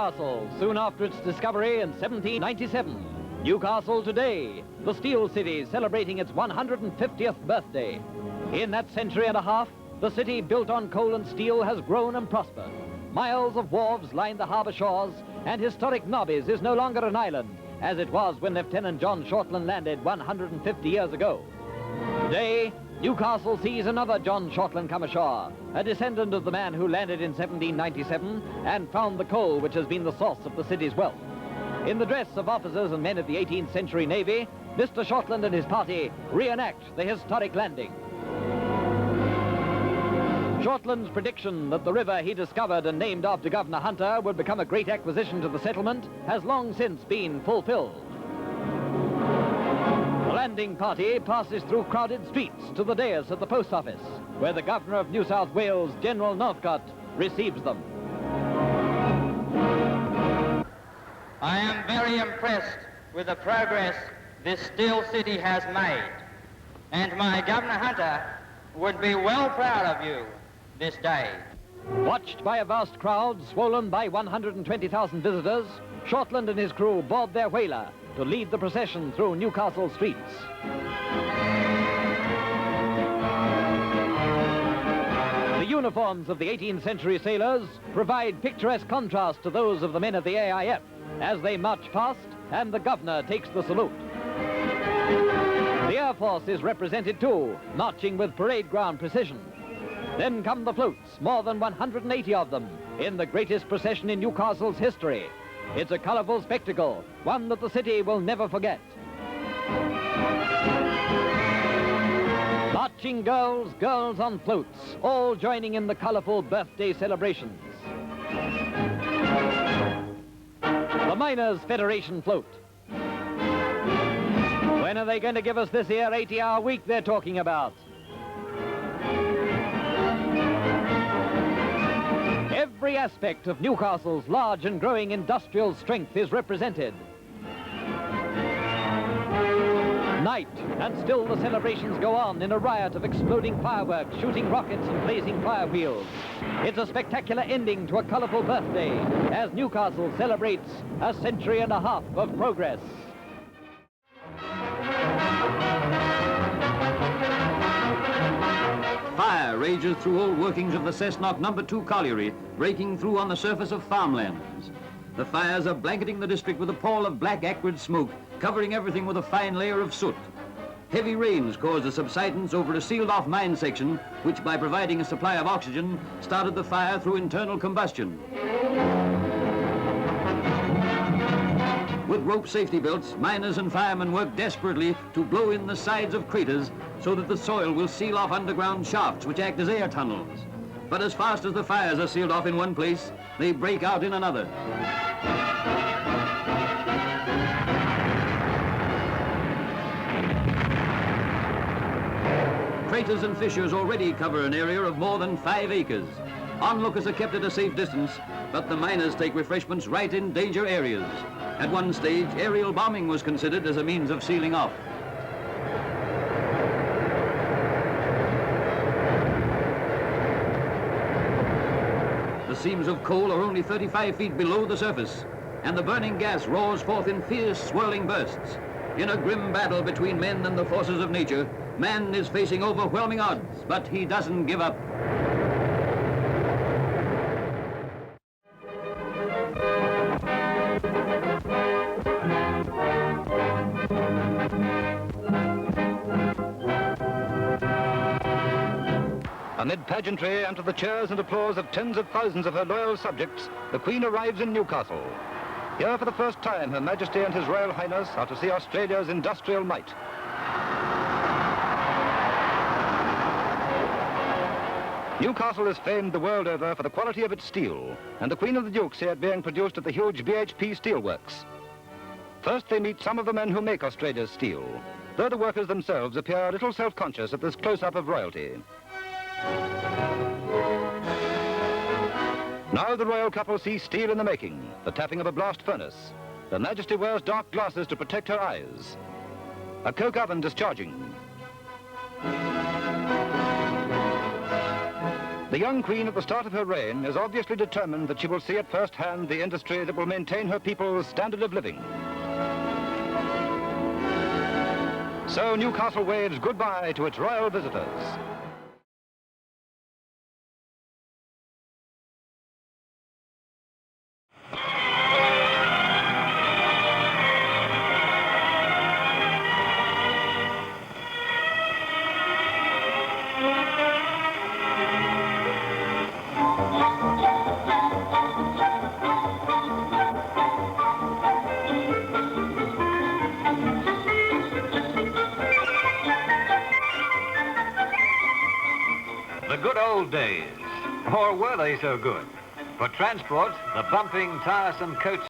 Newcastle, soon after its discovery in 1797. Newcastle today, the steel city celebrating its 150th birthday. In that century and a half, the city built on coal and steel has grown and prospered. Miles of wharves line the harbour shores, and historic Nobbies is no longer an island, as it was when Lieutenant John Shortland landed 150 years ago. Today, Newcastle sees another John Shortland come ashore, a descendant of the man who landed in 1797 and found the coal which has been the source of the city's wealth. In the dress of officers and men of the 18th century Navy, Mr. Shortland and his party reenact the historic landing. Shortland's prediction that the river he discovered and named after Governor Hunter would become a great acquisition to the settlement has long since been fulfilled. The landing party passes through crowded streets to the dais at the post office, where the Governor of New South Wales, General Northcote, receives them. I am very impressed with the progress this steel city has made, and my Governor Hunter would be well proud of you this day. Watched by a vast crowd swollen by 120,000 visitors, Shortland and his crew board their whaler to lead the procession through Newcastle streets. The uniforms of the 18th century sailors provide picturesque contrast to those of the men of the AIF as they march past and the governor takes the salute. The Air Force is represented too, marching with parade ground precision. Then come the floats, more than 180 of them, in the greatest procession in Newcastle's history. It's a colourful spectacle, one that the city will never forget. Marching girls, girls on floats, all joining in the colourful birthday celebrations. The Miners' Federation float. When are they going to give us this here 80-hour week they're talking about? Every aspect of Newcastle's large and growing industrial strength is represented. Night, and still the celebrations go on in a riot of exploding fireworks, shooting rockets and blazing fire wheels. It's a spectacular ending to a colourful birthday as Newcastle celebrates a century and a half of progress. Fire rages through old workings of the Cessnock No. 2 colliery, breaking through on the surface of farmlands. The fires are blanketing the district with a pall of black acrid smoke, covering everything with a fine layer of soot. Heavy rains caused a subsidence over a sealed-off mine section, which, by providing a supply of oxygen, started the fire through internal combustion. With rope safety belts, miners and firemen work desperately to blow in the sides of craters so that the soil will seal off underground shafts which act as air tunnels. But as fast as the fires are sealed off in one place, they break out in another. Craters and fissures already cover an area of more than 5 acres. Onlookers are kept at a safe distance, but the miners take refreshments right in danger areas. At one stage, aerial bombing was considered as a means of sealing off. The seams of coal are only 35 feet below the surface, and the burning gas roars forth in fierce, swirling bursts. In a grim battle between men and the forces of nature, man is facing overwhelming odds, but he doesn't give up. Amid pageantry and to the cheers and applause of tens of thousands of her loyal subjects, the Queen arrives in Newcastle. Here for the first time, Her Majesty and His Royal Highness are to see Australia's industrial might. Newcastle is famed the world over for the quality of its steel, and the Queen of the Dukes see it being produced at the huge BHP steelworks. First they meet some of the men who make Australia's steel, though the workers themselves appear a little self-conscious at this close-up of royalty. Now the royal couple see steel in the making, the tapping of a blast furnace. Her Majesty wears dark glasses to protect her eyes. A coke oven discharging. The young queen at the start of her reign is obviously determined that she will see at first hand the industry that will maintain her people's standard of living. So Newcastle waves goodbye to its royal visitors. The good old days, or were they so good? For transport, the bumping, tiresome coach